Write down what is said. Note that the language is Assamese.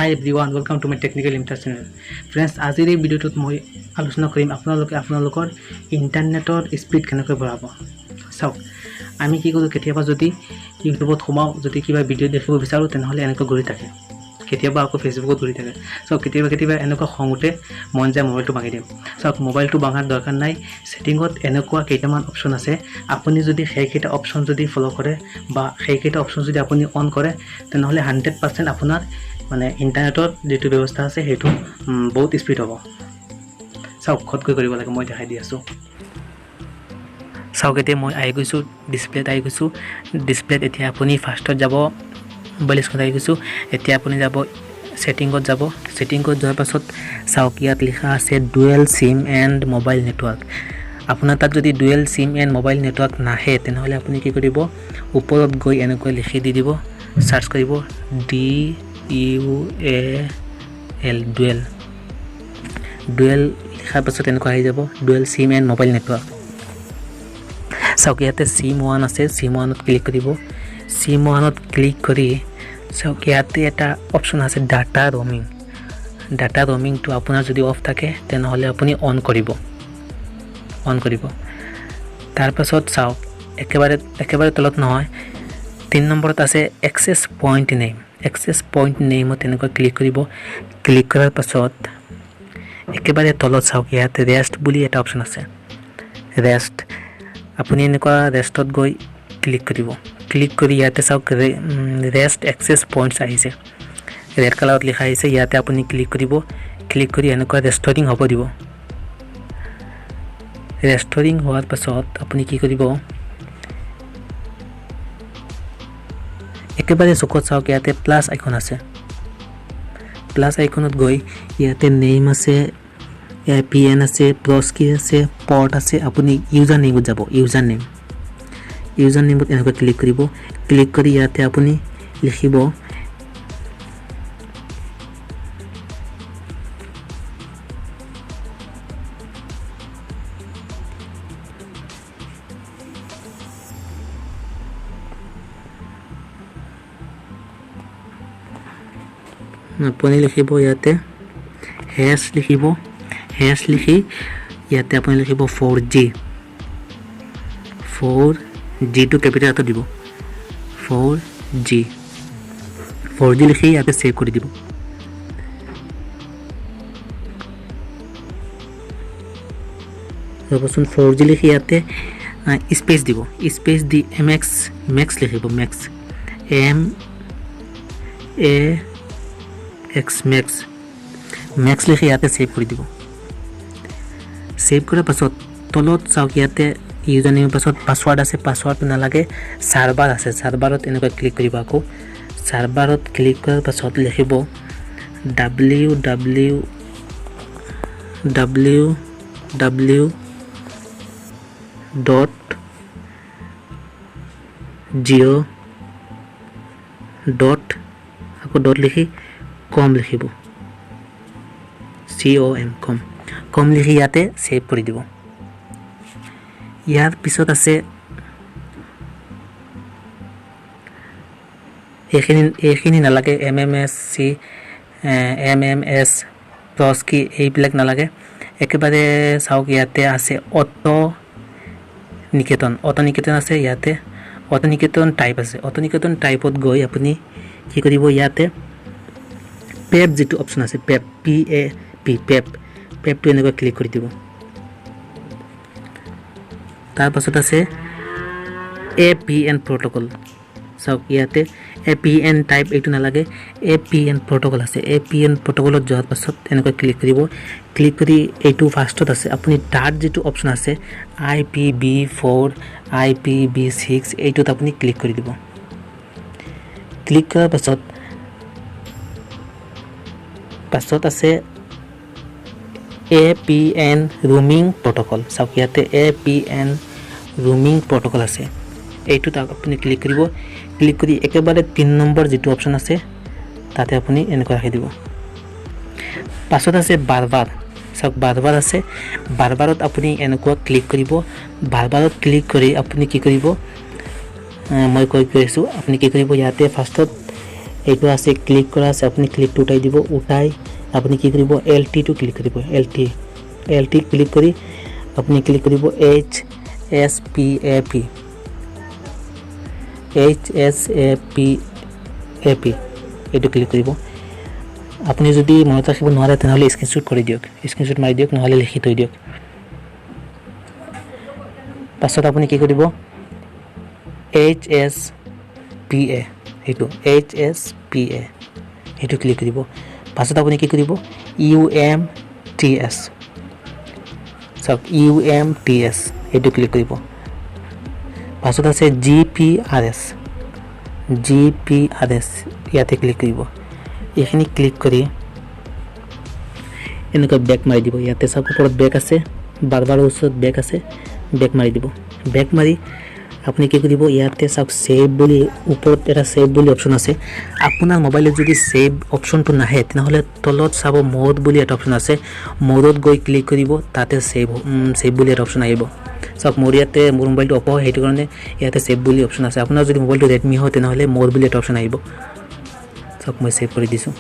Hi everyone, welcome to my technical interest channel. Friends, আজিৰ এই ভিডিঅ'টোত মই আলোচনা কৰিম আপোনালোকৰ ইন্টাৰনেটৰ স্পীড কেনেকৈ বঢ়াব। চাওক, আমি কি কৰোঁ কেতিয়াবা যদি ইউটিউবত সোমাও, যদি কিবা ভিডিঅ' দেখিব বিচাৰোঁ তেনেহ'লে এনেকৈ ঘূৰি থাকে। কেতিয়াবা আকৌ ফেচবুকত ঘূৰি থাকে। চাওক, কেতিয়াবা এনেকুৱা খং উঠে, মন যায় মোবাইলটো ভাঙি দিওঁ। চাওক, মোবাইলটো ভাঙাৰ দৰকাৰ নাই। ছেটিঙত এনেকুৱা কেইটামান অপশ্যন আছে। আপুনি যদি সেইকেইটা অপশ্যন যদি ফ'ল' কৰে বা সেইকেইটা অপশ্যন যদি আপুনি অন কৰে তেনেহ'লে 100% আপোনাৰ মানে ইণ্টাৰনেটৰ যিটো ব্যৱস্থা আছে সেইটো বহুত স্পীড হ'ব। চাওক, খতকৈ কৰিব লাগে, মই দেখাই দি আছোঁ। চাওক, এতিয়া মই আহি গৈছোঁ ডিছপ্লেত আহি গৈছোঁ। ডিছপ্লেত এতিয়া আপুনি ফাৰ্ষ্টত যাব, মোবাইল স্ক্ৰীণত আহি গৈছোঁ। এতিয়া আপুনি যাব ছেটিঙত যাব। ছেটিঙত যোৱাৰ পাছত চাওক, ইয়াত লিখা আছে dual SIM and mobile network. আপোনাৰ তাত যদি dual SIM and mobile network নাহে তেনেহ'লে আপুনি কি কৰিব, ওপৰত গৈ এনেকৈ লিখি দি দিব, চাৰ্চ কৰিব DUAL ডুৱেল লিখাৰ পাছত এনেকুৱা আহি যাব dual SIM and mobile network. চাওক, ইয়াতে চিম 1 আছে, চিম 1ত ক্লিক কৰিব। চিম 1ত ক্লিক কৰি চাওক, ইয়াতে এটা অপশ্যন আছে ডাটা ৰ'মিং। ডাটা ৰ'মিংটো আপোনাৰ যদি অফ থাকে তেনেহ'লে আপুনি অন কৰিব। তাৰপাছত চাওক, একেবাৰে তলত নহয়, 3 নম্বৰত আছে access point name. Access point নেমত এনেকৈ ক্লিক কৰিব। ক্লিক কৰাৰ পাছত একেবাৰে তলত চাওক, ইয়াতে ৰেষ্ট বুলি এটা অপশ্যন আছে। ৰেষ্ট, আপুনি এনেকুৱা ৰেষ্টত গৈ ক্লিক কৰিব। ক্লিক কৰি ইয়াতে চাওক ৰেষ্ট এক্সেছ পইণ্টছ আহিছে, ৰেড কালাৰত লিখা আহিছে। ইয়াতে আপুনি ক্লিক কৰিব। ক্লিক কৰি এনেকুৱা ৰেষ্টৰিং হ'ব দিব। ৰেষ্টৰিং হোৱাৰ পাছত আপুনি কি কৰিব, একেবাৰে চুকত চাওক, ইয়াতে প্লাছ আইকন আছে। প্লাছ আইকনত গৈ ইয়াতে নেম আছে, APN আছে, প্ৰস্কি আছে, পৰ্ট আছে। আপুনি ইউজাৰ নেমত যাব। ইউজাৰ নেমত এনেকৈ ক্লিক কৰিব। ক্লিক কৰি ইয়াতে আপুনি লিখিব ইয়াতে হেছ লিখিব। হেছ লিখি ইয়াতে আপুনি লিখিব 4G টো কেপিটেল এটা দিব। 4G লিখি ইয়াতে সেভ কৰি দিব। ৰবচোন, 4G লিখি ইয়াতে স্পেচ দিব। স্পেচ দি মেক্স লিখিব। মেক্স লিখি ইয়াতে সেভ কৰি দিব। সেভ কৰাৰ পাছত তলত চাওক, ইয়াতে ইউজাৰ নেমৰ পাছত পাছৱাৰ্ড আছে। পাছৱাৰ্ডটো নালাগে, চাৰ্ভাৰ আছে। চাৰ্ভাৰত এনেকৈ ক্লিক কৰিব। আকৌ চাৰ্ভাৰত ক্লিক কৰাৰ পাছত লিখিব www.geo. আকৌ ডট লিখি কম লিখিব, com লিখি ইয়াতে সেভ কৰি দিব। ইয়াৰ পিছত আছে এইখিনি নালাগে, MMS প্ৰস্কি এইবিলাক নালাগে। একেবাৰে চাওক, ইয়াতে আছে অটো নিকেতন আছে। ইয়াতে অটো নিকেতন টাইপ আছে। অটো নিকেতন টাইপত গৈ আপুনি কি কৰিব, ইয়াতে পেপ যিটো অপশ্যন আছে, পেপটো এনেকৈ ক্লিক কৰি দিব। তাৰপাছত আছে APN প্ৰট'কল। চাওক, ইয়াতে APN টাইপ এইটো নালাগে, APN প্ৰট'কল আছে। APN প্ৰট'কলত যোৱাৰ পাছত এনেকৈ ক্লিক কৰিব। ক্লিক কৰি এইটো ফাৰ্ষ্টত আছে, আপুনি তাত যিটো অপশ্যন আছে IPv4 IPv6 এইটোত আপুনি ক্লিক কৰি দিব। ক্লিক কৰাৰ পাছত আছে APN roaming protocol. চাওক, ইয়াতে APN roaming protocol আছে। এইটোত আপুনি ক্লিক কৰিব। ক্লিক কৰি একেবাৰে 3 নম্বৰ যিটো অপশ্যন আছে তাতে আপুনি এনেকৈ ৰাখি দিব। পাছত আছে বাৰবাৰ। চাওক, বাৰবাৰ আছে। বাৰবাৰত আপুনি এনেকুৱা ক্লিক কৰিব। বাৰবাৰত ক্লিক কৰি আপুনি কি কৰিব, মই কৈ আছোঁ, আপুনি কি কৰিব, ইয়াতে ফাৰ্ষ্টত এইটো আছে ক্লিক কৰা আছে, আপুনি ক্লিকটো উঠাই দিব। উঠাই আপুনি কি কৰিব, LTটো ক্লিক কৰিব। LT ক্লিক কৰি আপুনি ক্লিক কৰিব HSPAP এইটো ক্লিক কৰিব। আপুনি যদি মনত ৰাখিব নোৱাৰে তেনেহ'লে স্ক্ৰীনশ্বট কৰি দিয়ক, স্ক্ৰীনশ্বট মাৰি দিয়ক, নহ'লে লিখি থৈ দিয়ক। পাছত আপুনি কি কৰিব, HSPA সেইটো ক্লিক কৰিব। পাছত আপুনি কি কৰিব, UMTS চাওক, UMTS এইটো ক্লিক কৰিব। পাছত আছে GPRS ইয়াতে ক্লিক কৰিব। এইখিনি ক্লিক কৰি এনেকুৱা বেক মাৰি দিব। ইয়াতে চাওক ওপৰত বেক আছে, বাৰবাৰৰ ওচৰত বেক আছে, বেক মাৰি দিব। বেক মাৰি আপুনি কি কৰিব, ইয়াতে চাওক সেভ বুলি ওপৰত এটা সেভ বুলি অপশ্যন আছে। আপোনাৰ মোবাইলত যদি সেভ অপশ্যনটো নাহে তেনেহ'লে তলত চাব মোড বুলি এটা অপশ্যন আছে, মোডত গৈ ক্লিক কৰিব, তাতে সেভ বুলি এটা অপশ্যন আহিব। চাওক মোৰ মোবাইলটো অপ হয়, সেইটো কাৰণে ইয়াতে সেভ বুলি অপশ্যন আছে। আপোনাৰ যদি মোবাইলটো ৰেডমি হয় তেনেহ'লে মোড বুলি এটা অপশ্যন আহিব। চাওক মই সেভ কৰি দিছোঁ।